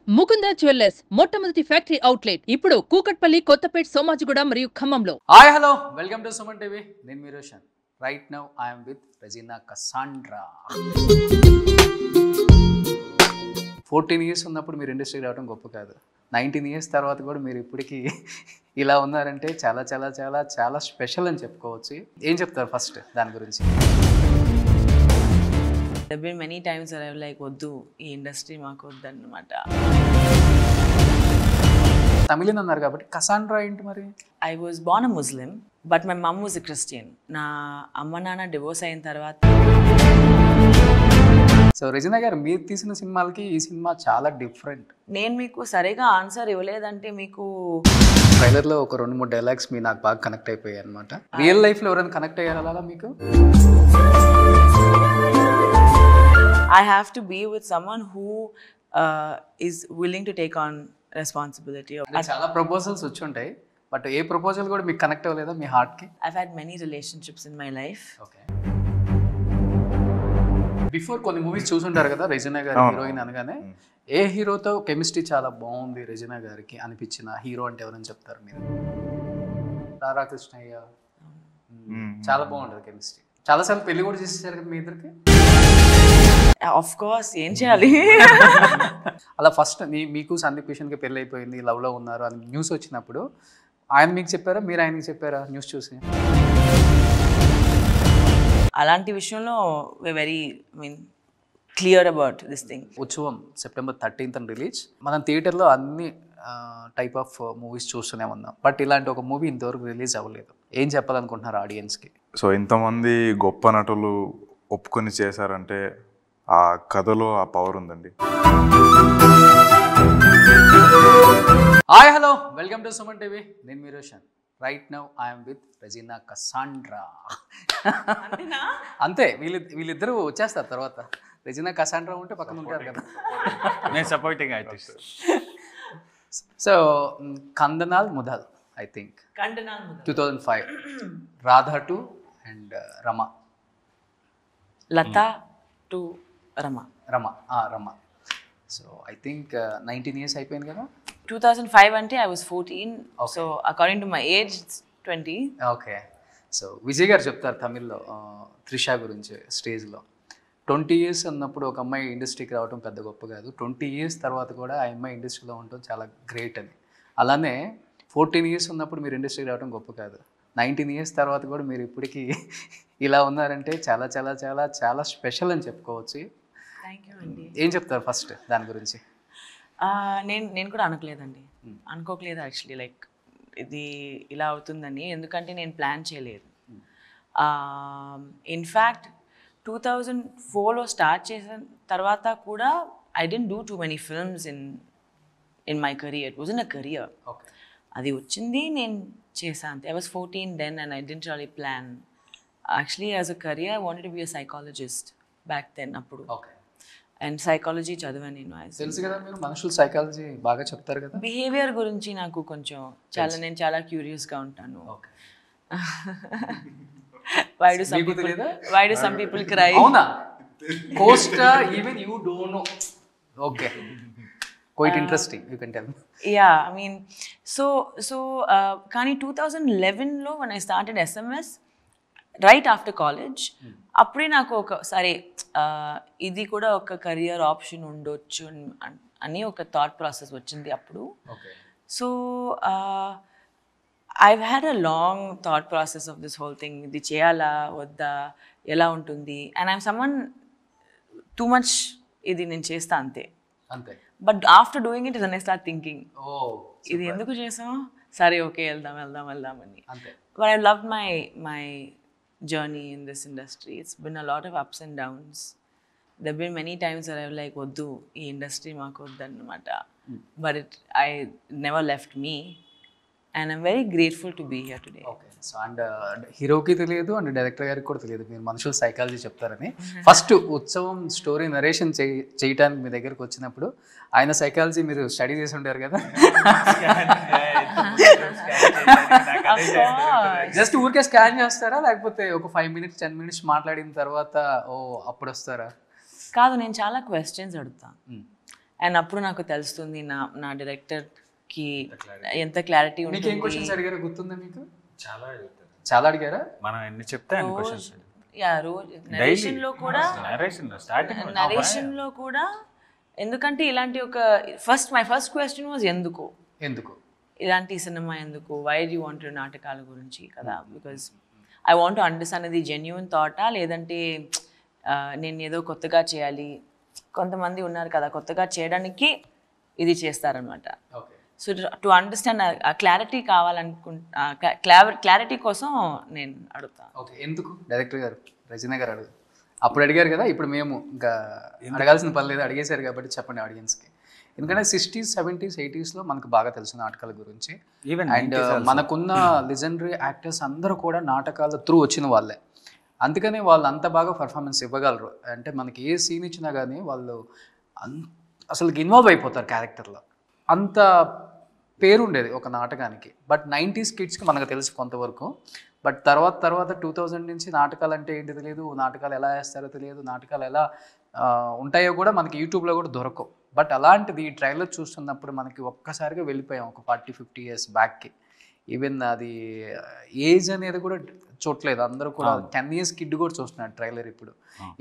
Mukunda jewellers మొట్టమొదటి factory outlet ఇప్పుడు కూకట్పల్లి, కొత్తపేట్, సోమాజిగూడ మరియు ఖమ్మంలో. Hi hello welcome to Suman TV. నేను మీ Roshan. Right now I'm with Regina Cassandra. 14 years ఉన్నప్పుడు మీరు ఇండస్ట్రీకి రావడం గొప్ప కాదు. 19 ఇయర్స్ తర్వాత కూడా మీరు ఇప్పటికీ ఇలా ఉన్నారంటే చాలా చాలా చాలా చాలా స్పెషల్ అని చెప్పుకోవచ్చు. ఏం చెప్తారు ఫస్ట్ దాని గురించి? There have been many times where I was like, వద్దు ఈ ఇండస్ట్రీ మాకు వద్దన్నమాట. తమిళన్ అన్నారు కాబట్టి కసాండ్రా ఏంటి మరి? I was born a Muslim, but my mom was a Christian. నా అమ్మ నాన్న డివోర్స్ అయిన తర్వాత సో రెజీనా గారు మీరు తీసిన సినిమాలకి ఈ సినిమా చాలా డిఫరెంట్. నేను మీకు సరిగా ఆన్సర్ ఇవ్వలేదంటే మీకు ట్రైలర్లో ఒక 2-3 డైలాగ్స్ మీ నాకు బాగా కనెక్ట్ అయిపోయాయి అనమాట. రియల్ లైఫ్లో ఎవరైనా కనెక్ట్ అయ్యారా అలా మీకు? I have to be with someone who is willing to take on responsibility. చాలా ప్రపోజల్స్ వచ్చి ఉంటాయి, బట్ ఏ ప్రపోజల్ కూడా మీకు కనెక్ట్ అవ్వలేదా మీ హార్ట్కి? I've had many relationships in my life. Okay. Before కొన్ని మూవీస్ చూసుంటారు కదా రెజీనా గారి హీరోయిన్ అనగానే. ఏ హీరోతో కెమిస్ట్రీ చాలా బాగుంది రెజీనా గారికి అనిపించిన హీరో అంటే ఎవరని చెప్తారు మీరు? రాధాకృష్ణయ్య. చాలా బాగుంటుంది కెమిస్ట్రీ. చాలాసార్లు పెళ్లి కూడా చేసేసారు కదా మీ ఇద్దరికి. Of course, ఏం చేయాలి? అలా ఫస్ట్ మీకు సందీప్ కిషన్కి పెళ్ళి అయిపోయింది, లవ్లో ఉన్నారు అని న్యూస్ వచ్చినప్పుడు ఆయన మీకు చెప్పారా, మీరు ఆయనకి చెప్పారా న్యూస్ చూసి? అలాంటి విషయంలో very clear about this thing. ఉత్సవం September 13th రిలీజ్. మనం థియేటర్లో అన్ని టైప్ ఆఫ్ మూవీస్ చూస్తూనే ఉన్నాం, బట్ ఇలాంటి ఒక మూవీ ఇంతవరకు రిలీజ్ అవ్వలేదు. ఏం చెప్పాలనుకుంటున్నారు ఆడియన్స్కి? సో ఇంతమంది గొప్ప నటులు ఒప్పుకొని చేశారంటే ఆ కథలో ఆ పవర్ ఉందండి. Hi hello welcome to Suman TV. నేను మీ Roshan. Right now I'm with Regina Cassandra. అంతే, వీళ్ళిద్దరూ వచ్చేస్తారు తర్వాత. రెజీనా కసాండ్రా ఉంటే పక్కన ఉంటారు కదా. నేను supporting artist. So Kanda Naal Mudhal I think 2005. Radha to and Rama. Latha to Rama. Rama. So I think 19 years అయిపోయింది కదా. 2005 అంటే I was 14. So according to my age 20. Okay. So Vijay garu చెప్తారు తమిళ్లో త్రిష గురించి స్టేజ్లో. 20 ఇయర్స్ అన్నప్పుడు ఒక అమ్మాయి ఇండస్ట్రీకి రావడం పెద్ద గొప్ప కాదు, 20 ఇయర్స్ తర్వాత కూడా ఆ అమ్మాయి ఇండస్ట్రీలో ఉండటం చాలా గ్రేట్ అని. అలానే 14 ఇయర్స్ ఉన్నప్పుడు మీరు ఇండస్ట్రీకి రావడం గొప్ప కాదు, 19 ఇయర్స్ తర్వాత కూడా మీరు ఇప్పటికీ ఇలా ఉన్నారంటే చాలా చాలా చాలా చాలా స్పెషల్ అని చెప్పుకోవచ్చు. థ్యాంక్ యూ అండి. ఏం చెప్తారు ఫస్ట్ దాని గురించి? నేను కూడా అనుకోలేదు యాక్చువల్లీ, లైక్ ఇది ఇలా అవుతుందని. ఎందుకంటే నేను ప్లాన్ చేయలేదు. ఇన్ఫ్యాక్ట్ 2004లో స్టార్ట్ చేసిన తర్వాత కూడా I didn't do too many films in my career. It was in a career. Okay. అది వచ్చింది, నేను చేశాను అంతే. I was 14 then and I didn't really plan. Actually as a career I wanted to be a psychologist back then అప్పుడు. Okay. And psychology చదివాను నేను. తెలుసు కదా మీరు మనుషుల సైకాలజీ బాగా చెప్తారు కదా. బిహేవియర్ గురించి నాకు కొంచెం నేను చాలా క్యూరియస్గా ఉంటాను. Okay. why do some people cry? అవునా? కోస్టా even you don't know. Okay. quite interesting, you can tell me. Yeah, I mean, so కానీ 2011లో when I started SMS right after college, అప్పుడే నాకు ఒకసారి ఇది కూడా ఒక కెరియర్ ఆప్షన్ ఉండొచ్చు అని ఒక థాట్ ప్రాసెస్ వచ్చింది అప్పుడు. So I've had a long thought process of this whole thing. ఇది చేయాలా వద్దా, ఎలా ఉంటుంది, and I'm someone too much ఇది నేను చేస్తా అంతే. But after doing it then I start thinking, ఇది ఎందుకు చేసాం, సరే ఓకే వెళ్దాం అని. But I love my journey in this industry. It's been a lot of ups and downs. There been many times I like వద్దు ఈ industry మాకు వద్దన్నమాట. But I never left me and I'm very grateful to be here today. Okay. So and హీరోకి తెలియదు and director గారికి కూడా తెలియదు మీరు మనుషుల సైకాలజీ చెప్తారని. ఫస్ట్ ఉత్సవం స్టోరీ నరేషన్ చేయటానికి మీ దగ్గరకు వచ్చినప్పుడు ఆయన సైకాలజీ మీరు స్టడీ చేసి ఉంటారు కదా. జస్ట్ ఊరికే స్కాన్ చేస్తారా, లేకపోతే ఒక 5 minutes 10 minutes మాట్లాడిన తర్వాత అప్పుడు వస్తారా? కాదు, నేను చాలా క్వశ్చన్స్ అడుగుతాను. అండ్ అప్పుడు నాకు తెలుస్తుంది నా డైరెక్టర్కి ఎంత క్లారిటీ మీకు ఏం ఉంటుంది. క్వశ్చన్స్ అడిగారో గుర్తుందా మీకు? చాలా అడుగుతారు. చాలా అడిగారా? మనం ఎన్ని చెప్తే అన్ని క్వశ్చన్స్. రోజు నరేషన్లో కూడా స్టార్టింగ్ కూడా ఎందుకంటే ఇలాంటి ఒక మై ఫస్ట్ క్వశ్చన్ వాజ్ ఎందుకు ఇలాంటి సినిమా ఎందుకు, వై డూ వాంట్ నాటకాల గురించి కదా, because I want to understand అది జెన్యూన్ థాటా లేదంటే నేను ఏదో కొత్తగా చేయాలి. కొంతమంది ఉన్నారు కదా కొత్తగా చేయడానికి ఇది చేస్తారనమాట. సో టు అండర్స్టాండ్ ఆ క్లారిటీ క్లారిటీ కోసం నేను అడుగుతాను. ఓకే, ఎందుకు డైరెక్టర్ గారు రచన గారు అడుగు అప్పుడు అడిగారు కదా, ఇప్పుడు మేము ఇంకా అడగాల్సిన పని లేదు, అడిగేశారు కాబట్టి చెప్పండి ఆడియన్స్కి. ఎందుకంటే 60s, 70s, 80sలో మనకు బాగా తెలుసు నాటకాల గురించి. అండ్ మనకున్న లెజెండరీ యాక్టర్స్ అందరూ కూడా నాటకాల త్రూ వచ్చిన వాళ్ళే, అందుకనే వాళ్ళు అంత బాగా పర్ఫార్మెన్స్ ఇవ్వగలరు. అంటే మనకి ఏ సీన్ ఇచ్చినా కానీ వాళ్ళు అసలు ఇన్వాల్వ్ అయిపోతారు క్యారెక్టర్లో. అంత పేరుండేది ఒక నాటకానికి. బట్ 90s కిడ్స్కి మనకు తెలుసు కొంతవరకు. బట్ తర్వాత 2000 నుంచి నాటకాలు అంటే ఏంటి తెలియదు, నాటకాలు ఎలా వేస్తారో తెలియదు, నాటకాలు ఎలా ఉంటాయో కూడా మనకి యూట్యూబ్లో కూడా దొరకవు. బట్ అలాంటిది ఈ ట్రైలర్ చూస్తున్నప్పుడు మనకి ఒక్కసారిగా వెళ్ళిపోయాం ఒక 40-50 years బ్యాక్కి. ఈవెన్ అది ఏజ్ అనేది కూడా చూడలేదు, అందరూ కూడా 10 years కిడ్ కూడా చూస్తున్నారు ట్రైలర్ ఇప్పుడు.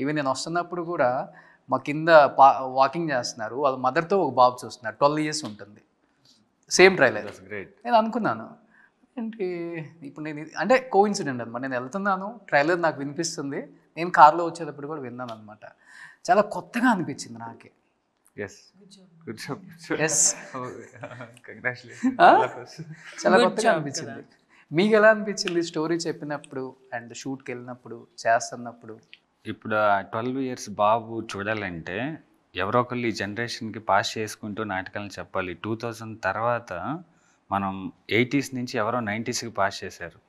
ఈవెన్ నేను వస్తున్నప్పుడు కూడా మా కింద వాకింగ్ చేస్తున్నారు, వాళ్ళ మదర్తో ఒక బాబు చూస్తున్నారు, 12 years ఉంటుంది, సేమ్ ట్రైలర్. నేను అనుకున్నాను ఏంటి ఇప్పుడు నేను అంటే కోఇన్సిడెంట్ అనమాట. నేను వెళ్తున్నాను, ట్రైలర్ నాకు వినిపిస్తుంది, నేను కార్లో వచ్చేటప్పుడు కూడా విన్నాను అనమాట. చాలా కొత్తగా అనిపించింది నాకే. చాలా కొత్తగా అనిపించింది. మీకు ఎలా అనిపించింది స్టోరీ చెప్పినప్పుడు అండ్ షూట్కి వెళ్ళినప్పుడు చేస్తున్నప్పుడు? ఇప్పుడు 12 years బాబు చూడాలంటే ఎవరో ఒకళ్ళు ఈ జనరేషన్కి పాస్ చేసుకుంటూ నాటకాలను చెప్పాలి. 2000 తర్వాత మనం 80s నుంచి ఎవరో 90sకి పాస్ చేశారు,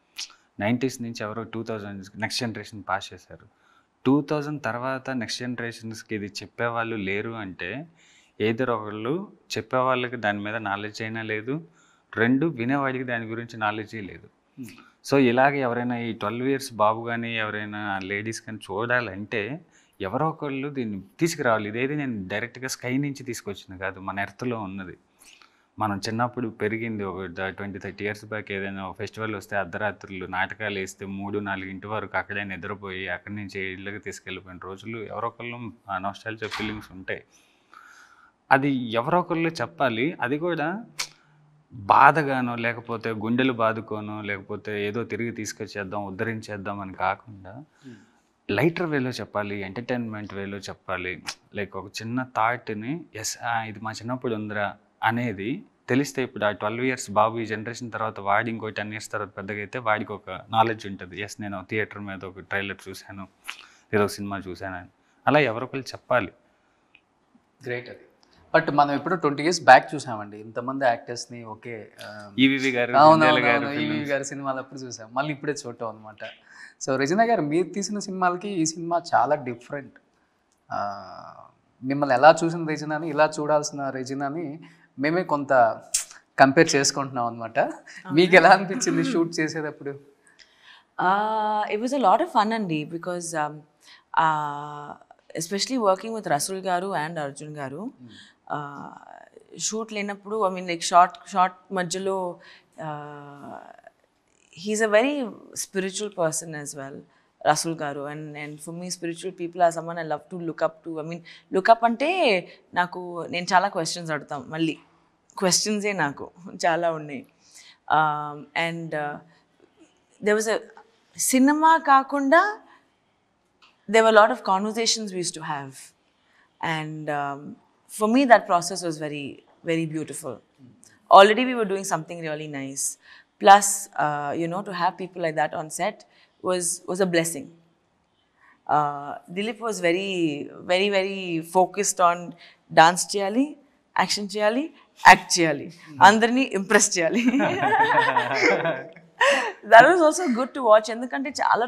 90s నుంచి ఎవరో 2000 నెక్స్ట్ జనరేషన్ పాస్ చేశారు. 2000 తర్వాత నెక్స్ట్ జనరేషన్స్కి ఇది చెప్పేవాళ్ళు లేరు అంటే ఏదో ఒకళ్ళు చెప్పేవాళ్ళకి దాని మీద నాలెడ్జ్ అయినా లేదు, 2 వినేవాడికి దాని గురించి నాలెడ్జీ లేదు. సో ఇలాగ ఎవరైనా ఈ 12 years బాబు కానీ ఎవరైనా లేడీస్ కానీ చూడాలంటే ఎవరో ఒకళ్ళు దీన్ని తీసుకురావాలి. ఇదేది నేను డైరెక్ట్గా స్కై నుంచి తీసుకొచ్చింది కాదు, మన ఎర్త్లో ఉన్నది. మనం చిన్నప్పుడు పెరిగింది ఒక 20-30 years బ్యాక్. ఏదైనా ఫెస్టివల్ వస్తే అర్ధరాత్రులు నాటకాలు వేస్తే 3-4 వరకు అక్కడే నిద్రపోయి అక్కడి నుంచి ఇళ్ళకి తీసుకెళ్ళిపోయిన రోజులు ఎవరో ఒకళ్ళు నాస్టాల్జియా ఫీలింగ్స్ ఉంటాయి. అది ఎవరో ఒకళ్ళు చెప్పాలి. అది కూడా బాధగానో లేకపోతే గుండెలు బాదుకోనో లేకపోతే ఏదో తిరిగి తీసుకొచ్చేద్దాం ఉద్ధరించేద్దాం అని కాకుండా లైటర్ వేలో చెప్పాలి, ఎంటర్టైన్మెంట్ వేలో చెప్పాలి. లైక్ ఒక చిన్న థాట్ని ఇది మా చిన్నప్పుడు ఉందిరా అనేది తెలిస్తే ఇప్పుడు ఆ 12 years బాబు ఈ జనరేషన్ తర్వాత వాడి ఇంకో 10 years తర్వాత పెద్దగా అయితే వాడికి ఒక నాలెడ్జ్ ఉంటుంది. నేను థియేటర్ మీద ఒక ట్రైలర్ చూశాను, ఏదో సినిమా చూశాను అని అలా ఎవరొకరు చెప్పాలి. గ్రేట్. అది బట్ మనం ఎప్పుడు 20 years బ్యాక్ చూసామండి ఇంతమంది యాక్టర్స్ని. ఓకే, ఈవీవి గారి సినిమాలు అప్పుడు చూసాం, మళ్ళీ ఇప్పుడే చూడటం అనమాట. సో రచన గారు మీరు తీసిన సినిమాలకి ఈ సినిమా చాలా డిఫరెంట్. మిమ్మల్ని ఎలా చూసిన రచనని ఇలా చూడాల్సిన రచనని మేమే కొంత కంపేర్ చేసుకుంటున్నాం అనమాట. మీకు ఎలా అనిపించింది షూట్ చేసేటప్పుడు? It was a lot of fun అండి, because especially working with Rasool garu and Arjun గారు. షూట్ లేనప్పుడు ఐ మీన్ లైక్ షార్ట్ మధ్యలో he's a very spiritual person as well, Rasul Garu, and for me spiritual people are someone I love to look up to. I mean look up ante naku nen chaala questions adutam, malli questions e naku chaala unnai. And there was a cinema kaakunda there were a lot of conversations we used to have, and for me that process was very very beautiful. Already we were doing something really nice, plus to have people like that on set was a blessing. Dilip was very very very focused on dance cheyali, action cheyali, act cheyali, andarni impress cheyali. That was also good to watch, ఎందుకంటే చాలా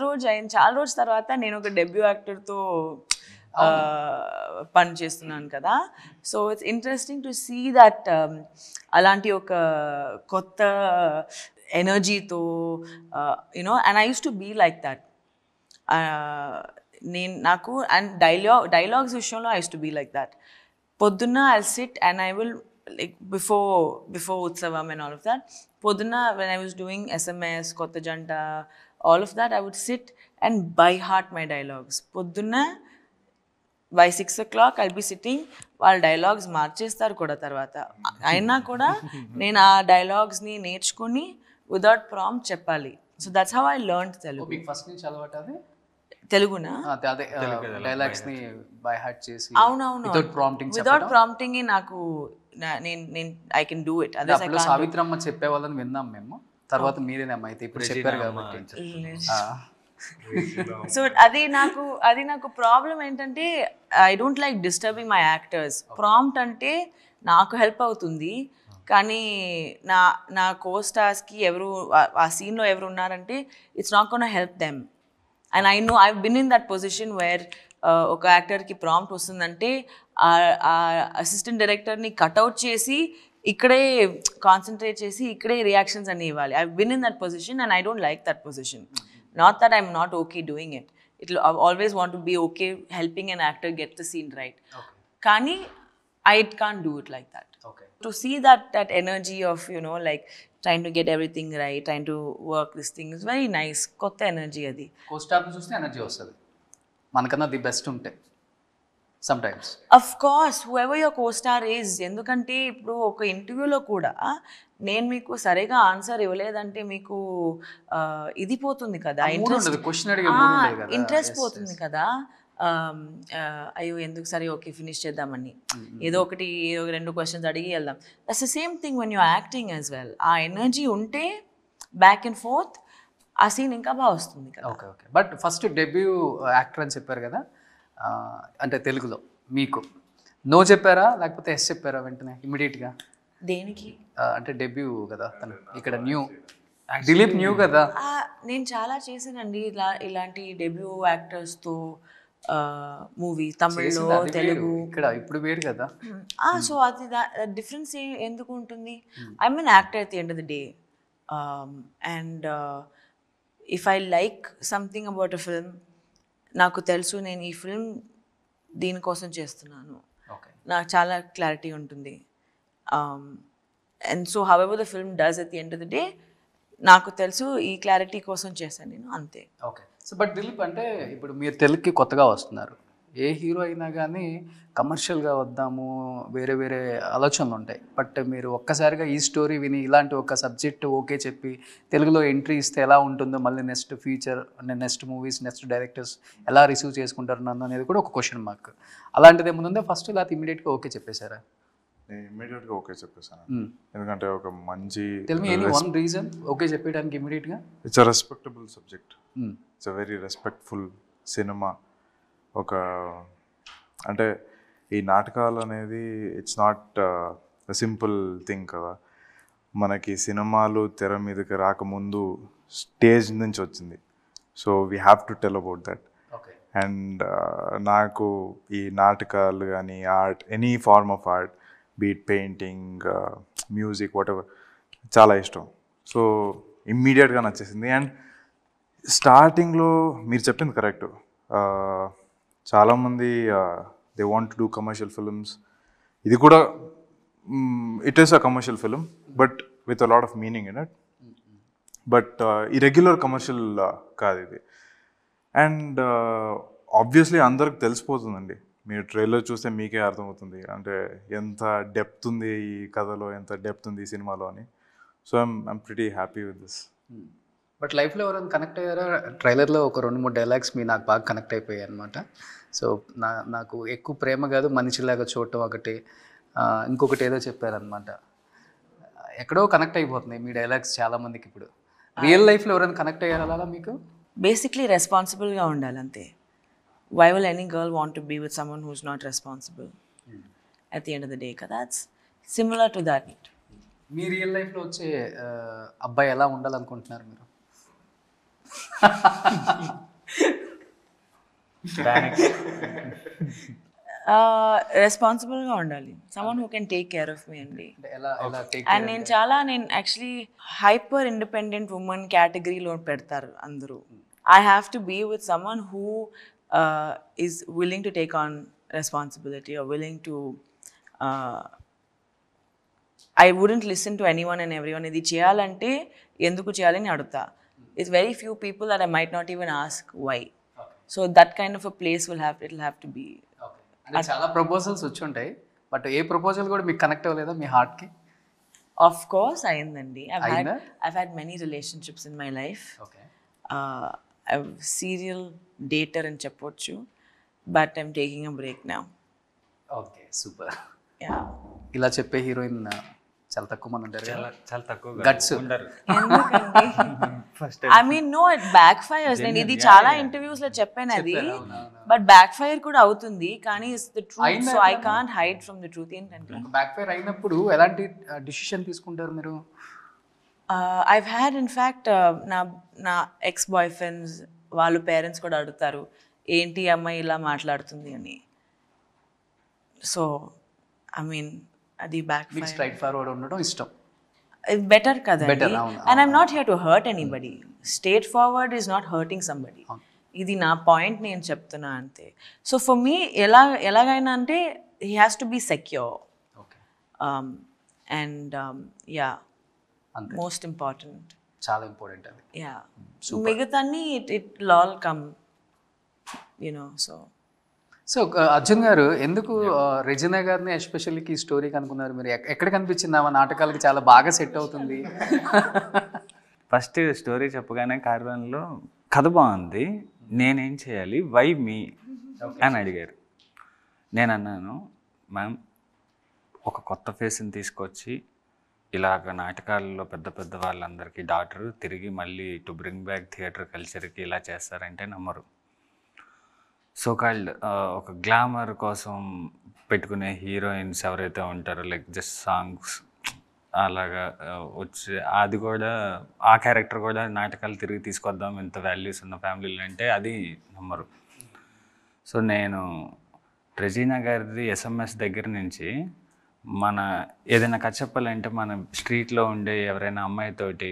రోజు తర్వాత నేను ఒక debut యాక్టర్తో పని చేస్తున్నాను కదా. So it's interesting to see that అలాంటి ఒక కొత్త ఎనర్జీతో and I use to be like that. నాకు అండ్ డైలాగ్స్ విషయంలో I use to be like that. పొద్దున్న I'll sit and I will, like, before Utsavam and all of that, పొద్దున్న when I was doing SMS, Kotta Janta, all of that, I would sit and by heart my dialogues. పొద్దున్న by 6 o'clock I'll be sitting, వాళ్ళ dialogues మార్చేస్తారు కూడా తర్వాత, అయినా కూడా నేను ఆ డైలాగ్స్ని నేర్చుకుని వితౌట్ ప్రాంప్ట్ చెప్పాలి. So that's how I learn Telugu. మీకు ఫస్ట్ నుంచి అలవాటు అది తెలుగునా? అదే డైలాగ్స్ ని బై హార్ట్ చేసి అవునవును, వితౌట్ ప్రాంప్టింగ్ నాకు నేను ఐ కెన్ డూ ఇట్. అదే సావిత్రమ్మ చెప్పే వాళ్ళని విన్నాం మేము, తర్వాత మీరేనమ్మా అయితే ఇప్పుడు చెప్పారు కాబట్టి. సో అది నాకు ప్రాబ్లం ఏంటంటే I don't like disturbing my actors. Prompt అంటే నాకు హెల్ప్ అవుతుంది, కానీ నా కోస్టార్స్కి ఎవరు ఆ సీన్లో ఎవరు ఉన్నారంటే it's not gonna help them. And I know I've been in that position where ఒక యాక్టర్కి ప్రాంప్ట్ వస్తుందంటే ఆ అసిస్టెంట్ డైరెక్టర్ని కట్అవుట్ చేసి ఇక్కడే కాన్సన్ట్రేట్ చేసి ఇక్కడే రియాక్షన్స్ అన్ని ఇవ్వాలి. I've been in that position and I don't like that position. Not that I'm not okay doing it. I always want to be okay helping an actor get the scene right. Okay. Kani, I can't do it like that. Okay. To see that energy of, you know, like trying to get everything right, trying to work this thing is very nice. Kotta energy adi. Co-star చూస్తే energy వస్తుంది మనకన్నా the best ఉంటే sometimes. Of course, whoever your co-star is. ఎందుకంటే ఇప్పుడు ఒక ఇంటర్వ్యూలో కూడా నేను మీకు సరిగా ఆన్సర్ ఇవ్వలేదంటే మీకు ఇది పోతుంది కదా, ఇంట్రెస్ట్ పోతుంది కదా. అయ్యో ఎందుకు సరే ఓకే ఫినిష్ చేద్దామని ఏదో రెండు క్వశ్చన్స్ అడిగి వెళ్దాం. That's the same thing when you acting as well. ఆ ఎనర్జీ ఉంటే బ్యాక్ అండ్ ఫోర్త్ ఆ సీన్ ఇంకా బాగా వస్తుంది కదా. Okay okay. But first debut actor అని చెప్పారు కదా, అంటే తెలుగులో మీకు నో చెప్పారా లేకపోతే ఎస్ చెప్పారా వెంటనే ఇమీడియట్గా? దేనికి? అంటే డెబ్యూ కదా తను, ఇక్కడ న్యూ దిలీప్ న్యూ కదా. నేను చాలా చేశానండి ఇలాంటి డెబ్యూ యాక్టర్స్తో మూవీ, తమిళ్లో, తెలుగు. ఇక్కడ ఇప్పుడు వేరు కదా. సో అది డిఫరెన్స్ ఎందుకు ఉంటుంది? I mean actor at the end of the day, and if I like something about a film, నాకు తెలుసు నేను ఈ ఫిల్మ్ దీనికోసం చేస్తున్నాను, నాకు చాలా క్లారిటీ ఉంటుంది. And so however the film does at the end of the day, నాకు తెలుసు ఈ క్లారిటీ కోసం చేశాను నేను, అంతే. ఓకే. సో బట్ దిలీప్ అంటే ఇప్పుడు మీరు తెలుగుకి కొత్తగా వస్తున్నారు, ఏ హీరో అయినా కానీ కమర్షియల్గా వద్దాము వేరే వేరే ఆలోచనలు ఉంటాయి. బట్ మీరు ఒక్కసారిగా ఈ స్టోరీ విని ఇలాంటి ఒక సబ్జెక్ట్ ఓకే చెప్పి తెలుగులో ఎంట్రీ ఇస్తే ఎలా ఉంటుందో, మళ్ళీ next future next movies next directors ఎలా రిసీవ్ చేసుకుంటారు నన్ను అనేది కూడా ఒక క్వశ్చన్ మార్క్. అలాంటిది ఏముందో ఫస్ట్ లేకపోతే ఇమీడియట్గా ఓకే చెప్పేశారా? నేను ఇమీడియట్గా ఓకే చెప్పేసాను, ఎందుకంటే ఒక మంచి వన్ రీజన్ ఓకే చెప్పడానికి ఇమీడియట్గా. It's a respectable subject, it's a very respectful cinema. ఒక అంటే ఈ నాటకాలు అనేది ఇట్స్ నాట్ సింపుల్ థింగ్ కదా. మనకి సినిమాలు తెర మీదకి రాకముందు స్టేజ్ నుంచి వచ్చింది. So we have to tell about that. And నాకు ఈ నాటకాలు కానీ art, any form of art, be it painting, music, whatever, చాలా ఇష్టం. సో ఇమ్మీడియట్గా నచ్చేసింది. అండ్ స్టార్టింగ్లో మీరు చెప్పింది కరెక్ట్, చాలామంది they want to do commercial films. ఇది కూడా it is a commercial film but with a lot of meaning in it. But ఈ రెగ్యులర్ కమర్షియల్ కాదు ఇది. అండ్ ఆబ్వియస్లీ అందరికి తెలిసిపోతుందండి, మీరు ట్రైలర్ చూస్తే మీకే అర్థమవుతుంది అంటే ఎంత డెప్త్ ఉంది ఈ కథలో, ఎంత డెప్త్ ఉంది ఈ సినిమాలో అని. So I'm pretty happy with this. But లైఫ్లో ఎవరైనా కనెక్ట్ అయ్యారా? ట్రైలర్లో ఒక 2-3 డైలాగ్స్ మీ నాకు బాగా కనెక్ట్ అయిపోయాయి అనమాట. సో నాకు ఎక్కువ ప్రేమ కాదు మనిషిలాగా చూడటం ఒకటి, ఇంకొకటి ఏదో చెప్పారనమాట. ఎక్కడో కనెక్ట్ అయిపోతున్నాయి మీ డైలాగ్స్ చాలామందికి. ఇప్పుడు రియల్ లైఫ్లో ఎవరైనా కనెక్ట్ అయ్యారా అలా మీకు? బేసిక్లీ రెస్పాన్సిబుల్గా ఉండాలి అంతే. Why will any girl want to be with someone who's not responsible at the end of the day? That's similar to that. Me real లైఫ్లో వచ్చే అబ్బాయి ఎలా ఉండాలనుకుంటున్నారు మీరు? రెస్పాన్సిబుల్గా ఉండాలి, someone who can take care of me అండి. And నేను actually hyper independent women కేటగిరీలో పెడతారు అందరూ. I have to be with someone who is willing to take on responsibility or willing to I wouldn't listen to anyone and everyone. ఇది చేయాలంటే ఎందుకు చేయాలని అడుగుతా. It's very few people that I might not even ask why. So that kind of a place it'll have to be. అంటే చాలా proposals వచ్చి ఉంటాయి, but A proposal కూడా మీకు కనెక్ట్ అవ్వలేదా మీ హార్ట్కి? Of course, అయిందండి. I've had many relationships in my life. Okay. I'm serial dater అని చెప్పొచ్చు, but I'm taking a break now. Okay, super. Yeah. ఇలా చెప్పే హీరోయిన్ చాలా తక్కువ మంది ఉంటారు కదా. చాలా తక్కువ గట్స్ ఉండరు. I mean, no, it backfires. నేను ఇది చాలా ఇంటర్వ్యూస్ లో చెప్పాను అది, బట్ బ్యాక్ ఫైర్ కూడా అవుతుంది, కానీ it's the truth, so I can't hide from the truth. ఏంటంటే బ్యాక్ ఫైర్ అయినప్పుడు ఎలాంటి డిసిషన్ తీసుకుంటారు మీరు? I've had, in fact, నా ఎక్స్ బాయ్ ఫ్రెండ్స్ వాళ్ళ పేరెంట్స్ కూడా అడుగుతారు ఏంటి అమ్మాయి ఇలా మాట్లాడుతుంది అని. సో ఐ మీన్ అది బ్యాక్ మీకు స్ట్రైట్ ఫార్వర్డ్ ఉండడం ఇష్టం. బెటర్ కదండి. And I'm not here to hurt anybody. Straight forward is not hurting somebody. ఇది నా పాయింట్, నేను చెప్తున్నా అంతే. సో ఫర్ మీ ఎలాగైనా అంటే he has to be secure and yeah most important. చాలా ఇంపార్టెంట్ అది. యా, మిగతాన్ని it all come you know. So Arjun garu ఎందుకు రెజినా గారిని ఎస్పెషల్లీ ఈ స్టోరీకి అనుకున్నారు మీరు? ఎక్కడ కనిపించింది ఆ నాటకాలకి చాలా బాగా సెట్ అవుతుంది? ఫస్ట్ స్టోరీ చెప్పగానే కార్వాన్లో కథ బాగుంది, నేనేం చేయాలి, వై మీ అని అడిగారు. నేను అన్నాను, మ్యామ్ ఒక కొత్త ఫేస్ని తీసుకొచ్చి ఇలాగ నాటకాలలో పెద్ద పెద్ద వాళ్ళందరికీ డాక్టర్ తిరిగి మళ్ళీ టు బ్రింగ్ బ్యాక్ థియేటర్ కల్చర్కి ఇలా చేస్తారంటే నమ్మరు. సో కాల్డ్ ఒక గ్లామర్ కోసం పెట్టుకునే హీరోయిన్స్ ఎవరైతే ఉంటారో, లైక్ జస్ట్ సాంగ్స్ అలాగా వచ్చి అది కూడా ఆ క్యారెక్టర్ కూడా నాటకాలు తిరిగి తీసుకొద్దాం ఇంత వాల్యూస్ ఉన్న ఫ్యామిలీలు అంటే అది నమ్మరు. సో నేను రెజీనా గారిది ఎస్ఎంఎస్ దగ్గర నుంచి మన ఏదైనా కథ చెప్పాలంటే మన స్ట్రీట్లో ఉండే ఎవరైనా అమ్మాయితోటి,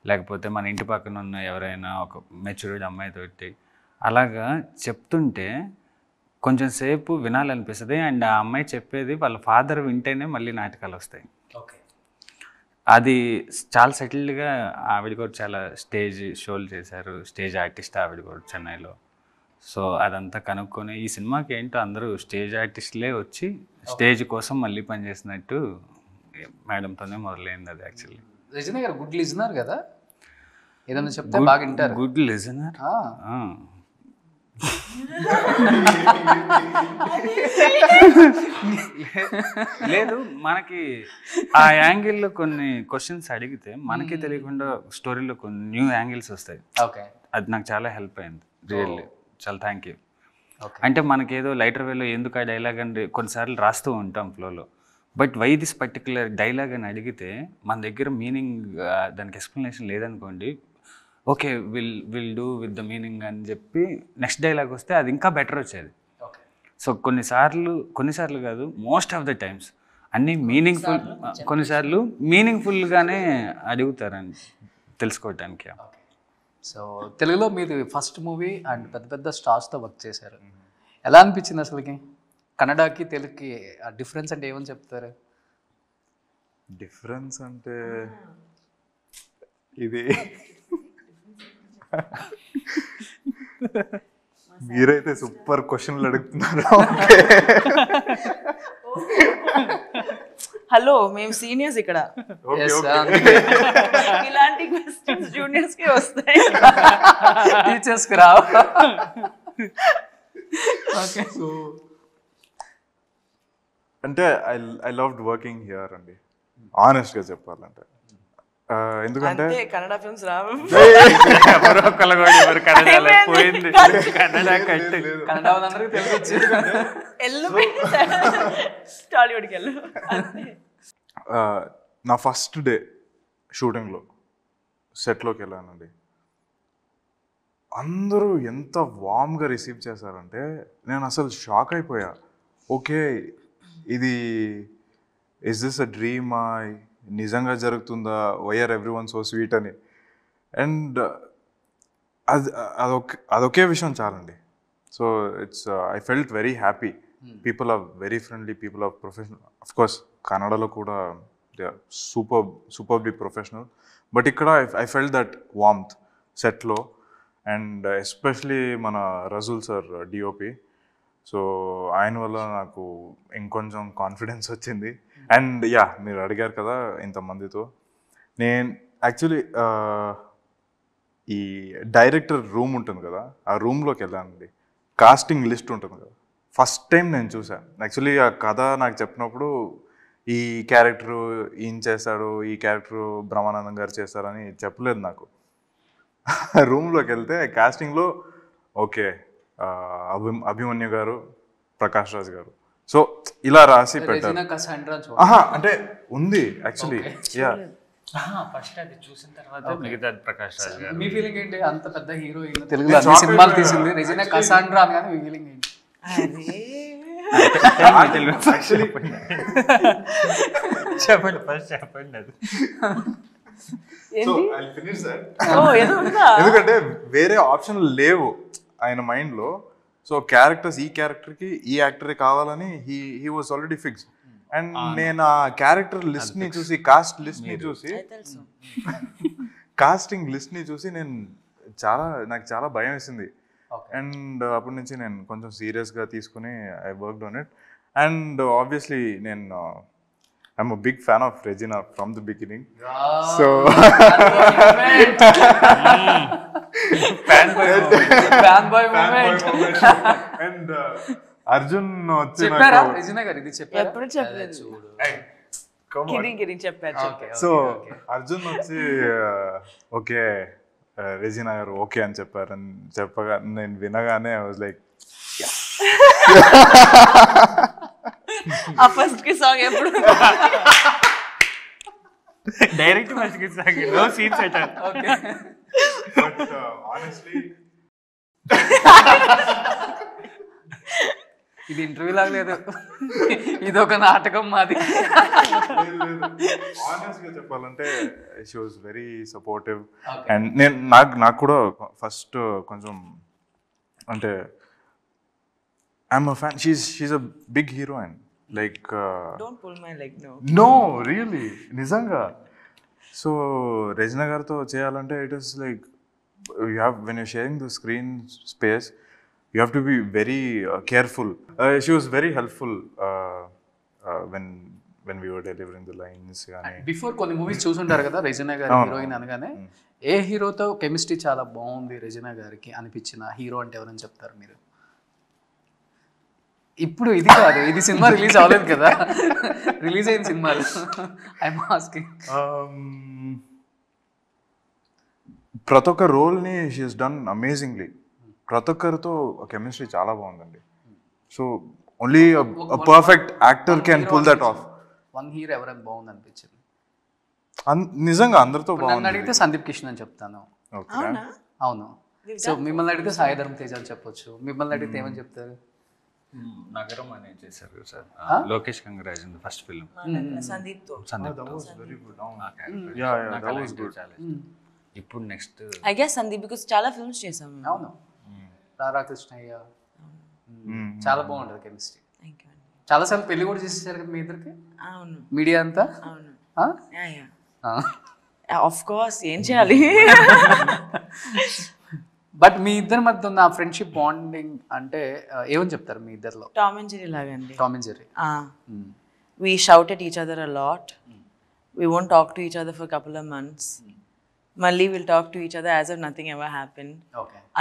లేకపోతే మన ఇంటి పక్కన ఉన్న ఎవరైనా ఒక మెచ్యూర్డ్ అమ్మాయితోటి అలాగా చెప్తుంటే కొంచెం సేపు వినాలనిపిస్తుంది. అండ్ ఆ అమ్మాయి చెప్పేది వాళ్ళ ఫాదర్ వింటేనే మళ్ళీ నాటకాలు వస్తాయి. ఓకే, అది చాలా సెటిల్డ్గా ఆవిడ కూడా చాలా స్టేజ్ షోలు చేశారు, స్టేజ్ ఆర్టిస్ట్ ఆవిడ కూడా చెన్నైలో. సో అదంతా కనుక్కొని ఈ సినిమాకి ఏంటో అందరూ స్టేజ్ ఆర్టిస్ట్లే వచ్చి స్టేజ్ కోసం మళ్ళీ పనిచేసినట్టు మేడంతోనే మొదలైంది అది. యాక్చువల్లీ రెజినా గారు గుడ్ లిజనర్ కదా, ఏదైనా చెప్తే బాగా వింటారు. గుడ్ లిజనర్ లేదు, మనకి ఆ యాంగిల్లో కొన్ని క్వశ్చన్స్ అడిగితే మనకి తెలియకుండా స్టోరీలో కొన్ని న్యూ యాంగిల్స్ వస్తాయి. ఓకే, అది నాకు చాలా హెల్ప్ అయింది, రియల్లీ చాలా థ్యాంక్ యూ. అంటే మనకేదో లైటర్ వేలో ఎందుకు ఆ డైలాగ్ అని కొన్నిసార్లు రాస్తూ ఉంటాం ఫ్లోలో, but why this particular dialogue అని అడిగితే మన దగ్గర మీనింగ్ దానికి ఎక్స్ప్లెనేషన్ లేదనుకోండి, okay will do with the meaning అని చెప్పి నెక్స్ట్ డైలాగ్ వస్తే అది ఇంకా బెటర్ వచ్చేది. సో కొన్నిసార్లు కాదు, మోస్ట్ ఆఫ్ ద టైమ్స్ అన్నీ మీనింగ్ఫుల్, కొన్నిసార్లు మీనింగ్ఫుల్గానే అడుగుతారని తెలుసుకోవటానికి. సో తెలుగులో మీది ఫస్ట్ మూవీ అండ్ పెద్ద పెద్ద స్టార్స్తో వర్క్ చేశారు. ఎలా అనిపించింది అసలుకి? కన్నడకి తెలుగుకి ఆ డిఫరెన్స్ అంటే ఏమని చెప్తారు? డిఫరెన్స్ అంటే ఇది మీరైతే సూపర్ క్వశ్చన్లు అడుగుతున్నారు. హలో, మేము సీనియర్స్ ఇక్కడ, ఇలాంటి క్వశ్చన్స్ జూనియర్స్ కి వస్తాయి, టీచర్స్ కి రావు. సో అంటే ఐ లవ్డ్ వర్కింగ్ హియర్ అండి, ఆనెస్ట్గా చెప్పాలంటే. ఎందుకంటే కన్నడ ఫిల్మ్స్ రావు, టాలీవుడ్కి వెళ్ళు. నా ఫస్ట్ డే షూటింగ్లో సెట్లోకి వెళ్ళానండి, అందరూ ఎంత వామ్గా రిసీవ్ చేశారంటే నేను అసలు షాక్ అయిపోయా. ఓకే, ఇది ఇస్ దిస్ అ డ్రీమా, నిజంగా జరుగుతుందా, why are everyone so sweet స్వీట్ అని. అండ్ అదొకే విషయం చాలండి. So I felt very happy people are very friendly, people are professional. Of course కన్నడలో కూడా they are superly professional, but ఇక్కడ ఐ ఫెల్ట్ దట్ వార్మ్త్ సెట్లో. అండ్ ఎస్పెషలీ మన రజుల్ సార్ డిఓపి, సో ఆయన వల్ల నాకు ఇంకొంచెం కాన్ఫిడెన్స్ వచ్చింది. అండ్ మీరు అడిగారు కదా ఇంతమందితో, నేను యాక్చువల్లీ ఈ డైరెక్టర్ రూమ్ ఉంటుంది కదా, ఆ రూమ్లోకి వెళ్ళానండి. కాస్టింగ్ లిస్ట్ ఉంటుంది కదా, ఫస్ట్ టైం నేను చూసాను. యాక్చువల్లీ ఆ కథ నాకు చెప్పినప్పుడు ఈ క్యారెక్టరు ఈయన చేస్తాడు, ఈ క్యారెక్టరు బ్రహ్మానందం గారు చేస్తారని చెప్పలేదు నాకు. రూమ్లోకి వెళ్తే కాస్టింగ్లో ఓకే అభిమన్యు గారు, ప్రకాష్ రాజ్ గారు, సో ఇలా రాసి పెట్టారు. అంటే ఉంది యాక్చువల్లీ. ఫస్ట్ అది చూసిన తర్వాత మిగతా ప్రకాష్ రాజ్ గారు. మీ ఫీలింగ్ ఏంటి? అంత పెద్ద హీరోయిన్ తెలుగులో అన్ని సినిమాలు తీసింది, రెజినా కసాండ్రా అని, కానీ మీ ఫీలింగ్ ఏంటి? చెప్పండి ఫస్ట్ చెప్పండి అది. ఎందుకంటే వేరే ఆప్షన్ లేవు ఆయన మైండ్లో. సో క్యారెక్టర్స్, ఈ క్యారెక్టర్కి ఈ యాక్టరే కావాలని he was already fixed. And నేను ఆ క్యారెక్టర్ లిస్ట్ని చూసి, కాస్ట్ లిస్ట్ని చూసి, కాస్టింగ్ లిస్ట్ని చూసి నాకు చాలా భయం వేసింది. అండ్ అప్పటి నుంచి నేను కొంచెం సీరియస్గా తీసుకుని I worked on it. And obviously I'm a big fan of Regina from the beginning. So fanboy moment. And Arjun చెప్పారా రెజినా గారు? ఇది చెప్పారా? ఎప్పుడు చెప్పలేదు. చెప్పారు. సో అర్జున్ వచ్చి ఓకే రెజినా గారు ఓకే అని చెప్పారని చెప్పగా నేను వినగానే ఐ వాజ్ లైక్ ఆ ఫస్ట్ కి సాంగ్ ఎప్పుడు డైరెక్ట్ ఫస్ట్ కి song, no scenes at all. Okay, but honestly ఇది ఇంటర్వ్యూ లాగా లేదు, ఇది ఒక నాటకం మాది. ఆనెస్ట్గా చెప్పాలంటే she was very supportive. And నాకు కూడా ఫస్ట్ కొంచెం అంటే I'm a fan. She's a big heroine. Like don't pull my leg. No really, నిజంగా. సో రెజినా గారితో చేయాలంటే it is like you have, when you're sharing the screen space, you have to be very careful. She was very helpful when we were delivering the lines. Before కొన్ని movies చూసుంటారు కదా Regina గారి heroine అనగానే, ఏ హీరోతో chemistry చాలా బాగుంది Regina గారికి అనిపించిన హీరో అంటే ఎవరని చెప్తారు మీరు? ఇప్పుడు ఇది కాదు, ఇది సినిమా రిలీజ్ అవ్వలేదు కదా, రిలీజ్ అయిన సినిమాలు ఐఎమ్ ఆస్కింగ్. ప్రతి ఒక్క రోల్ని షీ హస్ డన్ అమేజింగ్లీ. ప్రతి ఒక్కరితో కెమిస్ట్రీ చాలా బాగుందండి. So only perfect actor can pull that off. One hero ఎవరైనా బాగుంది అనిపించింది? నిజంగా అందరితో బాగుంది. అడిగితే సందీప్ కిషన్ అని చెప్తాను. అవును. సో మిమ్మల్ని అడిగితే సాయి ధర్మ తేజ్ అని చెప్పొచ్చు. మిమ్మల్ని అడిగితే ఏమని చెప్తారు? నగరం అనే చేశారు sir, Lokesh Kanagaraj first film. Sundeep తో. ఇప్పుడు next I guess Sundeep, because చాలా ఫిల్మ్స్ చేసాం. అవును, రాధాకృష్ణయ్య, చాలా బాగుంటుంది కెమిస్ట్రీ. చాలాసార్లు పెళ్లి కూడా చేసేసారు కదా మీ ఇద్దరికి. అవును, మీడియా అంతా. అవును, ఆఫ్ కోర్స్, ఏం చేయాలి. బట్ మీ ఇద్దరి మధ్య ఉన్న ఫ్రెండ్షిప్ బాండింగ్ అంటే ఏమని చెప్తారు మీ ఇద్దరిలో? టామ్ అండ్ జెర్రీ లాగా అండి. Tom and Jerry. We shout at each other a lot. We won't talk to each other for a couple of months. మళ్ళీ will talk to each other as if nothing ever happen.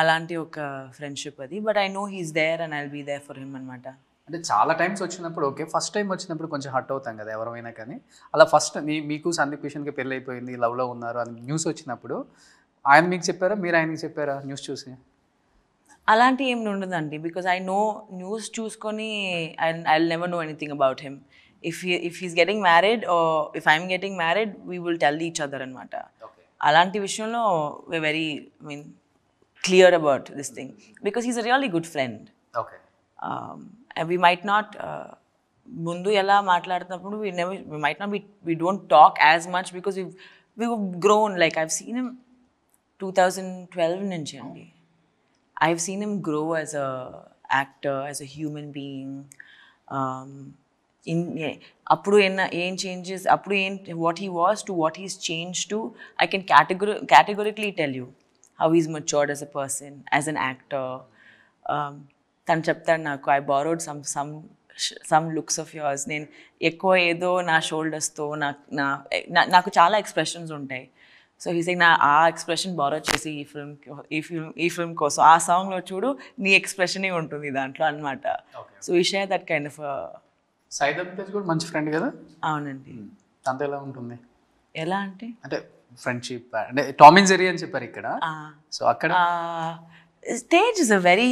అలాంటి ఒక friendship అది. But I know he's there and I'll be there for him అనమాట. అంటే చాలా times వచ్చినప్పుడు okay, first time వచ్చినప్పుడు కొంచెం హర్ట్ అవుతాం కదా ఎవరైనా, కానీ అలా ఫస్ట్ మీకు సందీప్ కిషన్కి పెళ్ళి అయిపోయింది, లవ్లో ఉన్నారు అని న్యూస్ వచ్చినప్పుడు ఆయన మీకు చెప్పారా, మీరు ఆయనకి చెప్పారా న్యూస్ చూసి? అలాంటి ఏమి ఉండదండి, బికాజ్ ఐ నో న్యూస్ చూసుకొని I will never know anything about him. if he's getting married or if I'm getting married, we will tell each other అనమాట. అలాంటి విషయంలో we're very, I mean, clear about this thing because he's a really good friend. Okay. And we might not ముందు ఎలా మాట్లాడుతున్నప్పుడు we might not be, we don't talk as much because we've grown. Like I've seen him 2012 నుంచి అండి. I've seen him grow as a actor, as a human being. అప్పుడు ఏం changes, అప్పుడు what he was to what he's change to, I can categorically tell you how he's matured as a person, as an actor. తను చెప్తాడు నాకు, I borrowed some looks of yours. నేను ఎక్కువ ఏదో నా షోల్డర్స్తో నాకు చాలా ఎక్స్ప్రెషన్స్ ఉంటాయి. సో హీస్ లైక్, నా ఆ ఎక్స్ప్రెషన్ బారో చేసి ఈ ఫిల్మ్ కోసం ఆ సాంగ్లో చూడు నీ ఎక్స్ప్రెషనే ఉంటుంది దాంట్లో అనమాట. సో ఈ share that kind of. Sai Dharam Tej కూడా మంచి ఫ్రెండ్ కదా? అవునండి. తనతో ఎలా ఉంటుంది? ఎలా అంటే ఫ్రెండ్షిప్ అంటే టామ్ అండ్ జెర్రీ అని చెప్పారు ఇక్కడ. సో అక్కడ Tej is a very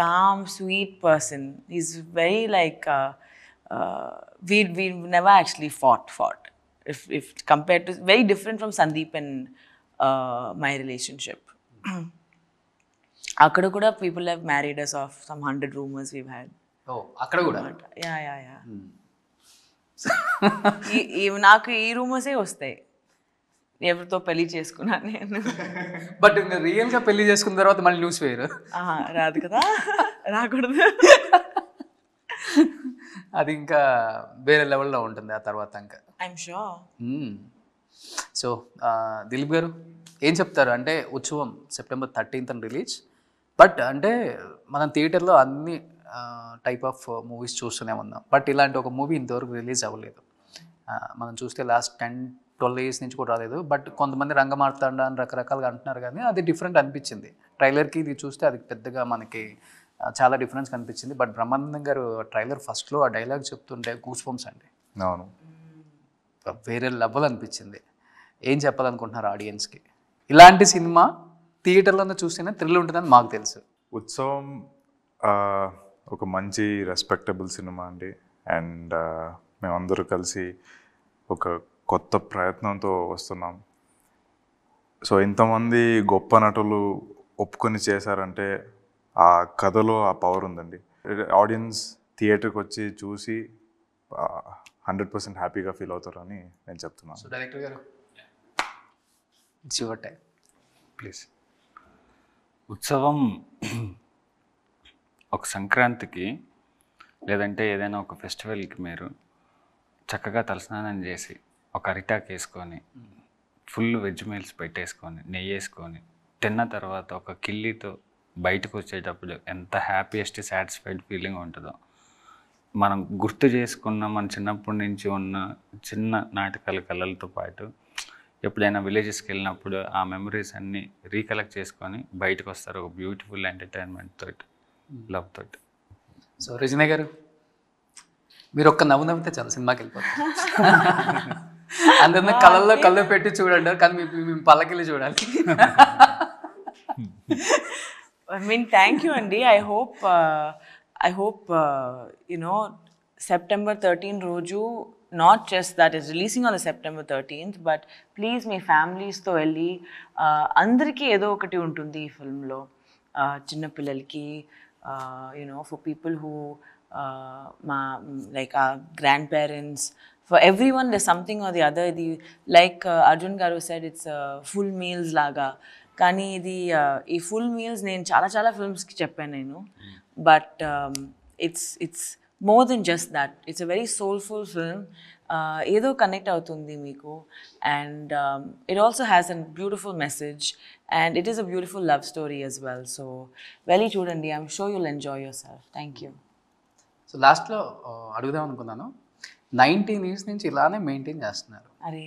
calm, sweet person. He's very like we never actually fought. If compared to, very different from Sandeep and my relationship. Akkada kuda people have married us off some 100 rumors we've had. Oh, akkada kuda? Yeah. నాకు ఈ రూమర్సే వస్తాయి, ఎవరితో పెళ్లి చేసుకున్నా నేను. But రియల్గా పెళ్లి చేసుకున్న తర్వాత మళ్ళీ న్యూస్ వేయరు. రాదు కదా, రాకూడదు. అది ఇంకా వేరే లెవెల్లో ఉంటుంది ఆ తర్వాత ఇంకా. I'm sure. సో దిలీప్ గారు ఏం చెప్తారు అంటే, ఉత్సవం September 13th రిలీజ్, బట్ అంటే మనం థియేటర్లో అన్ని టైప్ ఆఫ్ మూవీస్ చూస్తూనే ఉన్నాం, బట్ ఇలాంటి ఒక మూవీ ఇంతవరకు రిలీజ్ అవ్వలేదు. మనం చూస్తే లాస్ట్ 10-12 years నుంచి కూడా రాలేదు. బట్ కొంతమంది రంగమార్తాండ అని రకరకాలుగా అంటున్నారు, కానీ అది డిఫరెంట్ అనిపించింది. ట్రైలర్కి ఇది చూస్తే అది పెద్దగా మనకి చాలా డిఫరెన్స్ కనిపించింది. బట్ బ్రహ్మానందం గారు ట్రైలర్ ఫస్ట్లో ఆ డైలాగ్ చెప్తుంటే గూస్ బంప్స్ అండి. అవును, వేరే లెవెల్ అనిపించింది. ఏం చెప్పాలనుకుంటున్నారు ఆడియన్స్కి? ఇలాంటి సినిమా థియేటర్లో చూస్తేనే థ్రిల్ ఉంటుందని మాకు తెలుసు. ఉత్సవం ఒక మంచి రెస్పెక్టబుల్ సినిమా అండి. అండ్ మేమందరూ కలిసి ఒక కొత్త ప్రయత్నంతో వస్తున్నాం. సో ఇంతమంది గొప్ప నటులు ఒప్పుకొని చేశారంటే ఆ కథలో ఆ పవర్ ఉందండి. ఆడియన్స్ థియేటర్కి వచ్చి చూసి 100% హ్యాపీగా ఫీల్ అవుతారని నేను చెప్తున్నాను. సో డైరెక్టర్ గారు, ఇట్స్ యువర్ టైం ప్లీజ్. ఉత్సవం ఒక సంక్రాంతికి లేదంటే ఏదైనా ఒక ఫెస్టివల్కి మీరు చక్కగా తలస్నానం చేసి ఒక అరిటాక్ వేసుకొని ఫుల్ వెజ్ మీల్స్ పెట్టేసుకొని నెయ్యి వేసుకొని తిన్న తర్వాత ఒక కిల్లీతో బయటకు వచ్చేటప్పుడు ఎంత హ్యాపీయెస్ట్ సాటిస్ఫైడ్ ఫీలింగ్ ఉంటుందో, మనం గుర్తు చేసుకున్న మన చిన్నప్పటి నుంచి ఉన్న చిన్న నాటకాల కళలతో పాటు ఎప్పుడైనా విలేజెస్కి వెళ్ళినప్పుడు ఆ మెమరీస్ అన్నీ రీకలెక్ట్ చేసుకొని బయటకు వస్తారు ఒక బ్యూటిఫుల్ ఎంటర్టైన్మెంట్ తోటి, లవ్ తోటి. సో రిజినా గారు, మీరు ఒక్క నవ్వు నవ్వితే చాలా సినిమాకి వెళ్ళిపోతారు. అందరినీ కళ్ళల్లో కళ్ళు పెట్టి చూడండి, కానీ మేము పల్లకిల్లి చూడాలి. I mean, thank you, Andy. I hope September 13 రోజు, not just that is releasing on the September 13th, but please మీ ఫ్యామిలీస్తో వెళ్ళి, అందరికీ ఏదో ఒకటి ఉంటుంది ఈ ఫిల్మ్లో. చిన్నపిల్లలకి, for people who like our grandparents, for everyone there's something or the other. Like Arjun Garu said, it's full meals laga. కానీ ఇది ఈ ఫుల్ మీల్స్ నేను చాలా ఫిల్మ్స్కి చెప్పాను నేను, but it's more than just that. It's a very soulful film. ఏదో connect అవుతుంది మీకు, and it also has a beautiful message, and it is a beautiful love story as well. So వెళ్ళి చూడండి. I'm sure you'll enjoy your self. Thank you. So లాస్ట్లో అడుగుదాం అనుకున్నాను, 19 years నుంచి ఇలానే మెయింటైన్ చేస్తున్నారు. అరే,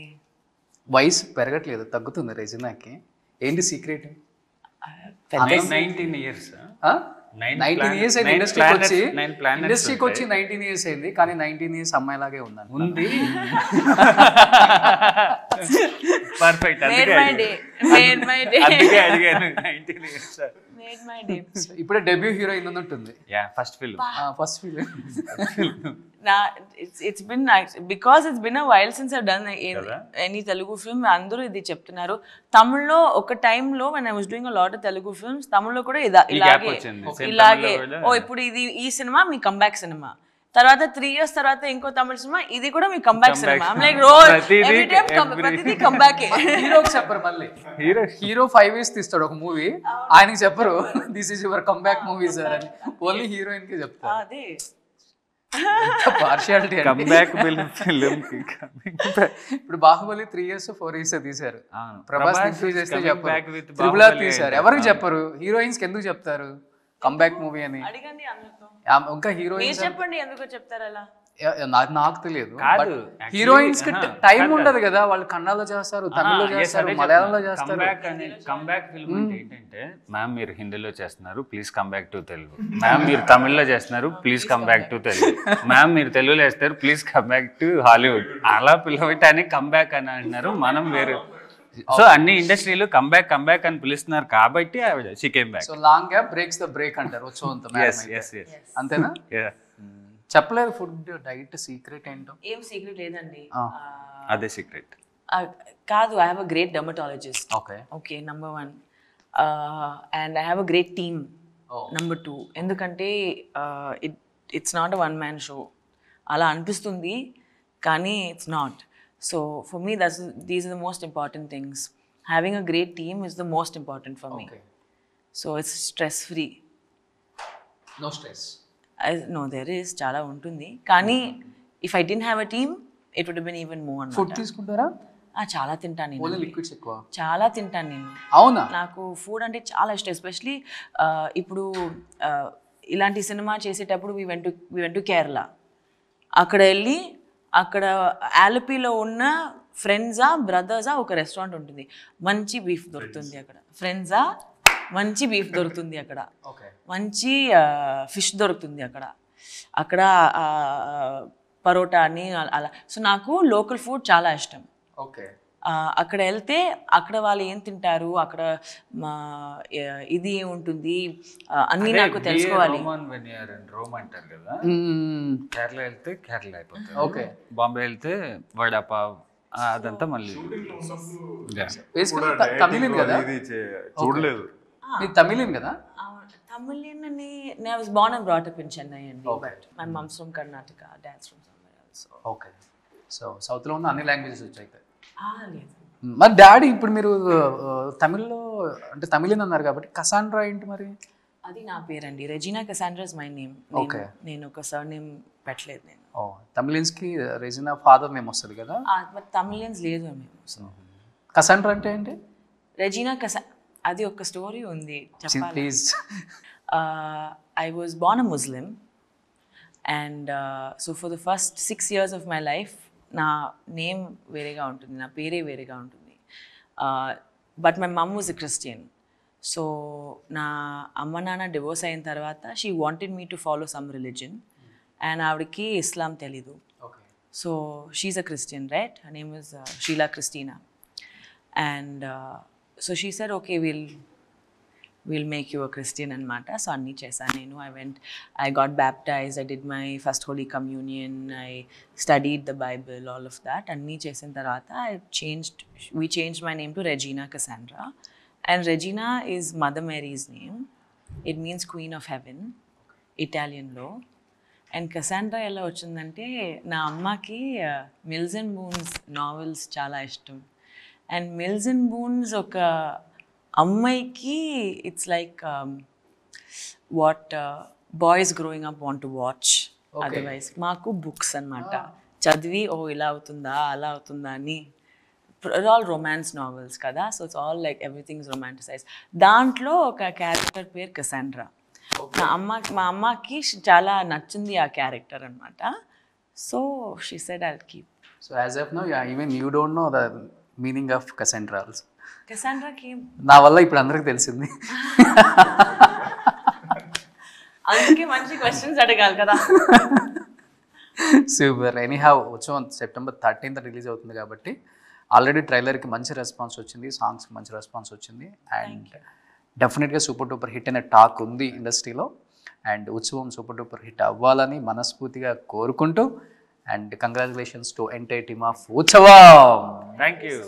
వయసు పెరగట్లేదు, తగ్గుతుంది రెజినాకి. ఏంటి సీక్రెట్? 19 years. 19 years అయింది ఇండస్ట్రీకి వచ్చి 19 years అయింది, కానీ 19 years అమ్మాయిలాగే ఉందని ఉంది. పర్ఫెక్ట్. ఇప్పుడే డెబ్యూ హీరోయిన్ ఉన్నట్టుంది. First film. It's been a while since I've done any Telugu film. అందరూ ఇది చెప్తున్నారు. తమిళ్లో ఒక టైంలో when I was doing a lot of Telugu films, తమిళ్లో కూడా ఇలాగే ఇప్పుడు ఇది ఈ సినిమా మీ కంబ్యాక్ సినిమా, తర్వాత 3 years తర్వాత ఇంకో తమిళ సినిమా, ఇది కూడా మీ comeback cinema. Like every time ప్రతిదీ కంబ్యాక్. హీరోకి చెప్పరు, మళ్ళీ హీరో 5 years తీస్తాడు ఒక మూవీ, ఆయనకి చెప్పరు this is your comeback movie sir అని, ఓన్లీ హీరోయిన్ కి చెప్తారు. అదే పార్షియాలిటీ కంబ్యాక్ ఫిల్మ్ ఇప్పుడు బాహుబలి 3 years 4 years తీశారు. ప్రభాస్ ఇన్ఫ్యూజ్ చేస్తే చెప్పరు, with త్రిబుల్ ఆర్ తీశారు, ఎవరికి చెప్పరు, హీరోయిన్స్ కి ఎందుకు చెప్తారు కంబ్యాక్ మూవీ అని? అడిగండి అందరితో, ఇంకా హీరోయిన్స్ చెప్పండి ఎందుకో చెప్తారు అలా. నాకు తెలియదు. కాదు, హీరోయిన్స్ కి టైం ఉండదు కదా, వాళ్ళు కన్నడలో చేస్తారు, తమిళ్లో చేస్తారు, మలయాళంలో చేస్తారు. కంబ్యాక్ ఫిల్మ్ అంటే ఏంటంటే, మ్యామ్ మీరు హిందీలో చేస్తున్నారు, please come back to Telugu. Ma'am మీరు తమిళ్లో చేస్తున్నారు, please come back to Telugu. Ma'am మీరు తెలుగులో చేస్తారు, please come back to Hollywood. అలా పిలవటానికి కంబ్యాక్ అని అంటున్నారు, మనం వేరే. సో అన్ని ఇండస్ట్రీలు కంబ్యాక్ అని పిలుస్తున్నారు కాబట్టి ఆవిడ she came back. So long gap breaks the break అంటారు. అంతేనా? చెప్పలేదు ఫుడ్ డైట్ సీక్రెట్ ఏంటో? ఏం సీక్రెట్ లేదండి, అదే సీక్రెట్ కాదు. I have a great dermatologist. Okay, number 1. And I have a great team, number 2. ఎందుకంటే it's not a one man show. అలా అనిపిస్తుంది కానీ it's not. So for me these are the most important things. Having a great team is the most important for me. So it's stress free. No stress? No, there is, చాలా ఉంటుంది. కానీ if I didn't have a team it would been even more. Food తీసుకుంటారా? చాలా తింటాను నేను. Only liquids ఎక్కువ? చాలా తింటాను నేను. అవునా? నాకు ఫుడ్ అంటే చాలా ఇష్టం. ఎస్పెషలీ ఇప్పుడు ఇలాంటి సినిమా చేసేటప్పుడు వి వెంట్ టు కేరళ. అక్కడ వెళ్ళి అక్కడ ఆలపీలో ఉన్న ఫ్రెండ్సా బ్రదర్సా ఒక రెస్టారెంట్ ఉంటుంది, మంచి బీఫ్ దొరుకుతుంది అక్కడ. ఫ్రెండ్సా మంచి బీఫ్ దొరుకుతుంది అక్కడ, మంచి ఫిష్ దొరుకుతుంది అక్కడ పరోటా అని అలా. సో నాకు లోకల్ ఫుడ్ చాలా ఇష్టం. అక్కడ వెళ్తే అక్కడ వాళ్ళు ఏం తింటారు, అక్కడ ఇది ఏముంటుంది అన్నీ నాకు తెలుసుకోవాలి. రోమ్ అంటారు కదా, కేరళ వెళ్తే కేరళ అయిపోతుంది, బాంబే వెళ్తే వడాపావ్, అదంతా మళ్ళీ తమిళన్ కదా. చూడలేదు. తమిళన్ కదా? Tamilian and I was born and brought up in Chennai and but my mom's from Karnataka, dad's from somewhere else. Okay. So South లో ఉన్న అన్ని లాంగ్వేజెస్ వచ్చాయి. లేదు. మరి డాడీ ఇప్పుడు మీరు తమిళ్లో అంటే తమిళన్ అన్నారు కాబట్టి కసాండ్రా ఏంటి మరి? అది నా పేరండి, Regina Cassandra is my name. నేను ఒక సర్నేమ్ పెట్టలేదు నేను. తమిళన్స్ కి రెజీనా ఫాదర్ నేమ్ వస్తుంది కదా, బట్ తమిళన్స్ లేదు మేము. కసాండ్రా అంటే ఏంటి? రెజీనా అది ఒక స్టోరీ ఉంది చెప్పాలి. Please. I was born a Muslim and so for the first 6 years of my life నా నేమ్ వేరేగా ఉంటుంది, నా పేరే వేరేగా ఉంటుంది. But my mum was a Christian. So నా అమ్మ నాన్న డివోర్స్ అయిన తర్వాత she wanted me to follow some religion and ఆవిడకి ఇస్లాం తెలీదు. So she's a Christian, right? Her name is Sheela Christina. And so she said okay we'll make you a Christian anamata. So anni chesanu nenu. I got baptized, I did my first holy communion, I studied the Bible, all of that. Anni chesin tarvata we changed my name to Regina Cassandra, and Regina is Mother Mary's name. It means Queen of Heaven, Italian lo. And Cassandra ela ochindante na ammaki Mills and Boons novels chala ishtam. And Mills and Boons ఒక అమ్మాయికి it's like what boys growing up want to watch. Otherwise మాకు books అనమాట, చదివి ఇలా అవుతుందా అలా అవుతుందా అని. ఆల్ రొమాన్స్ నావెల్స్ కదా, so it's all like everything is romanticise. దాంట్లో ఒక క్యారెక్టర్ పేరు కసాండ్రా. మా అమ్మకి చాలా నచ్చింది ఆ క్యారెక్టర్ అనమాట. So she said I'll keep. So as of now even you don't know the meaning of Cassandra also. కసాండ్రాకి నా వల్ల ఇప్పుడు అందరికి తెలిసింది. అందుకే మంచి క్వశ్చన్స్ అడగాలి కదా. సూపర్. ఎనీహౌ ఉత్సవం September 13th రిలీజ్ అవుతుంది కాబట్టి ఆల్రెడీ ట్రైలర్కి మంచి రెస్పాన్స్ వచ్చింది, సాంగ్స్కి మంచి రెస్పాన్స్ వచ్చింది, అండ్ డెఫినెట్గా సూపర్ డూపర్ హిట్ అనే టాక్ ఉంది ఇండస్ట్రీలో. అండ్ ఉత్సవం సూపర్ డూపర్ హిట్ అవ్వాలని మనస్ఫూర్తిగా కోరుకుంటూ, and congratulations to entire team of Utsavam. Thank you.